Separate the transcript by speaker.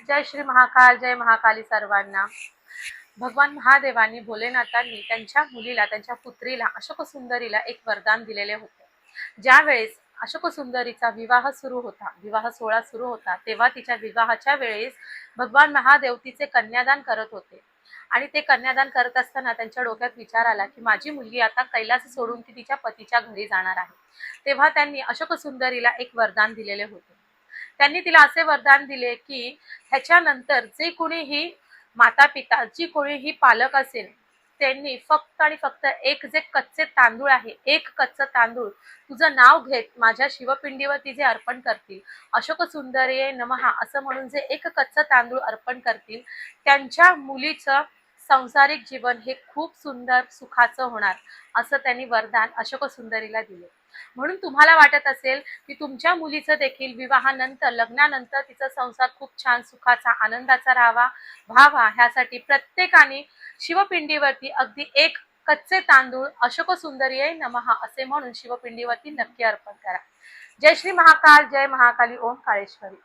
Speaker 1: जय श्री महाकाल, जय महाकाली सर्वांना। भगवान महादेवांनी भोलेनाथांनी त्यांच्या मुलीला, त्यांच्या पुत्रीला अशोकसुंदरीला एक वरदान दिलेले होते। ज्यावेळेस अशोकसुंदरीचा विवाह सुरू होता, विवाह सोहळा सुरू होता, तेव्हा तिच्या विवाहाच्या वेळेस भगवान महादेव तिचे कन्यादान करत होते। आणि ते कन्यादान करत असताना त्यांच्या डोक्यात विचार आला की माझी मुलगी आता कैलास सोडून ती तिच्या पतीच्या घरी जाणार आहे। तेव्हा त्यांनी अशोकसुंदरीला एक वरदान दिलेले होते। त्यांनी तिला असे वरदान दिले की ह्याच्यानंतर जे कोणीही माता पिता, जी कोणीही पालक असेल, त्यांनी फक्त आणि फक्त एक जे कच्चे तांदूळ आहे, एक कच्चं तांदूळ तुझं नाव घेत माझ्या शिवपिंडीवरती जे अर्पण करतील, अशोकसुंदरीये नमः असं म्हणून जे एक कच्चं तांदूळ अर्पण करतील, त्यांच्या मुलीचं सांसारिक जीवन हे खूप सुंदर सुखाचं होणार, असं त्यांनी वरदान अशोकसुंदरीला दिले। म्हणून तुम्हाला वाटत असेल की तुमच्या मुलीचं देखील विवाहानंतर, लग्नानंतर तिचा संसार खूप छान सुखाचा, आनंदाचा व्हावा, ह्यासाठी प्रत्येकाने शिवपिंडीवरती अगदी एक कच्चे तांदूळ अशोकसुंदरीये नमः असे म्हणून शिवपिंडीवरती नक्की अर्पण करा। जय श्री महाकाल, जय महाकाली, ओम काळेश्वरी।